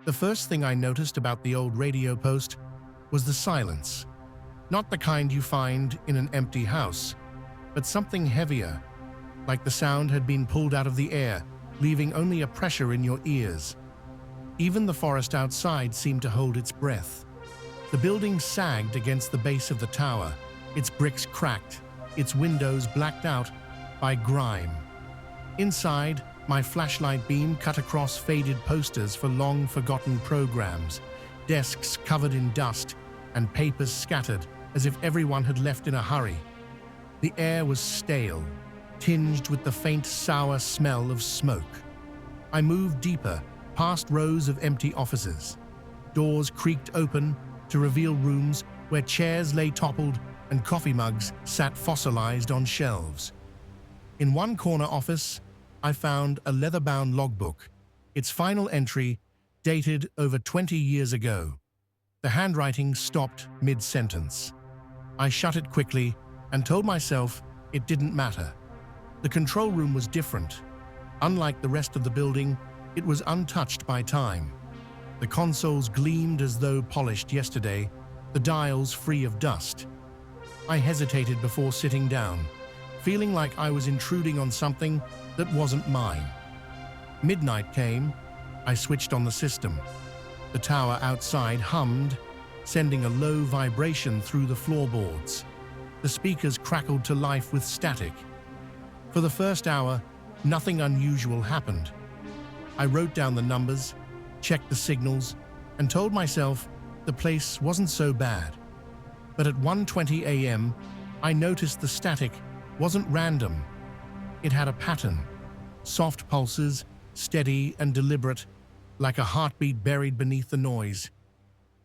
The first thing I noticed about the old radio post was the silence. Not the kind you find in an empty house, but something heavier, like the sound had been pulled out of the air, leaving only a pressure in your ears. Even the forest outside seemed to hold its breath. The building sagged against the base of the tower, its bricks cracked, its windows blacked out by grime. Inside, my flashlight beam cut across faded posters for long-forgotten programs, desks covered in dust, and papers scattered as if everyone had left in a hurry. The air was stale, tinged with the faint sour smell of smoke. I moved deeper, past rows of empty offices. Doors creaked open to reveal rooms where chairs lay toppled and coffee mugs sat fossilized on shelves. In one corner office, I found a leather-bound logbook, its final entry dated over 20 years ago. The handwriting stopped mid-sentence. I shut it quickly and told myself it didn't matter. The control room was different. Unlike the rest of the building, it was untouched by time. The consoles gleamed as though polished yesterday, the dials free of dust. I hesitated before sitting down, feeling like I was intruding on something that wasn't mine. Midnight came. I switched on the system. The tower outside hummed, sending a low vibration through the floorboards. The speakers crackled to life with static. For the first hour, nothing unusual happened. I wrote down the numbers, checked the signals, and told myself the place wasn't so bad. But at 1:20 a.m., I noticed the static wasn't random. It had a pattern. Soft pulses, steady and deliberate, like a heartbeat buried beneath the noise.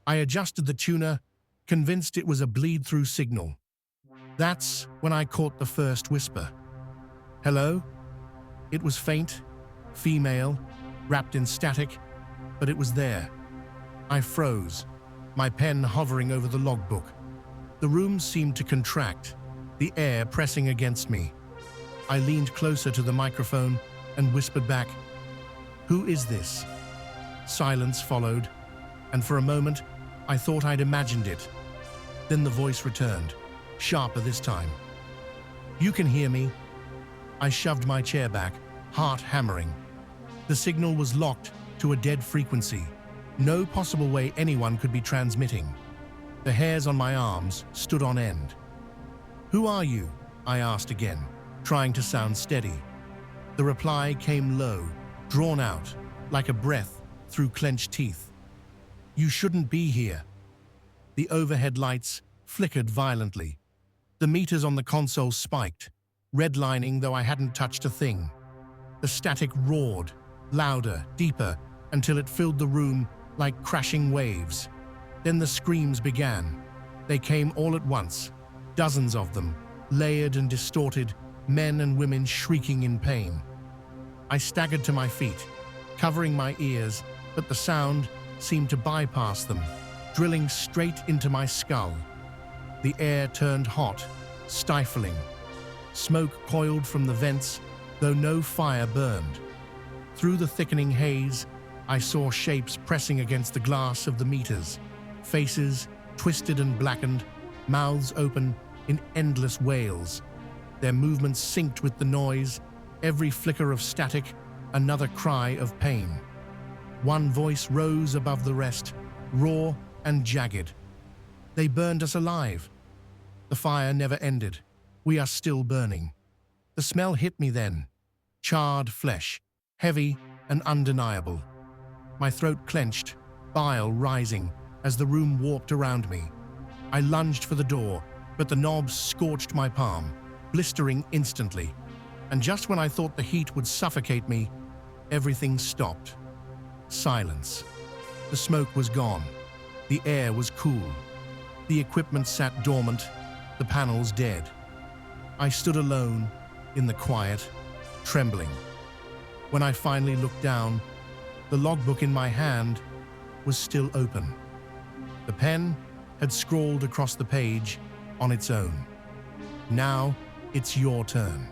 I adjusted the tuner, convinced it was a bleed-through signal. That's when I caught the first whisper. "Hello?" It was faint, female, wrapped in static, but it was there. I froze, my pen hovering over the logbook. The room seemed to contract, the air pressing against me. I leaned closer to the microphone and whispered back, "Who is this?" Silence followed, and for a moment, I thought I'd imagined it. Then the voice returned, sharper this time. "You can hear me." I shoved my chair back, heart hammering. The signal was locked to a dead frequency. No possible way anyone could be transmitting. The hairs on my arms stood on end. "Who are you?" I asked again, trying to sound steady. The reply came low, drawn out, like a breath through clenched teeth. "You shouldn't be here." The overhead lights flickered violently. The meters on the console spiked, redlining though I hadn't touched a thing. The static roared, louder, deeper, until it filled the room like crashing waves. Then the screams began. They came all at once, dozens of them, layered and distorted, men and women shrieking in pain. I staggered to my feet, covering my ears, but the sound seemed to bypass them, drilling straight into my skull. The air turned hot, stifling. Smoke coiled from the vents, though no fire burned. Through the thickening haze, I saw shapes pressing against the glass of the meters, faces twisted and blackened, mouths open in endless wails. Their movements synced with the noise, every flicker of static, another cry of pain. One voice rose above the rest, raw and jagged. "They burned us alive." The fire never ended. We are still burning. The smell hit me then. Charred flesh, heavy and undeniable. My throat clenched, bile rising as the room warped around me. I lunged for the door, but the knob scorched my palm, blistering instantly. And just when I thought the heat would suffocate me, everything stopped. Silence. The smoke was gone. The air was cool. The equipment sat dormant, the panels dead. I stood alone, in the quiet, trembling. When I finally looked down, the logbook in my hand was still open. The pen had scrawled across the page on its own. "Now it's your turn."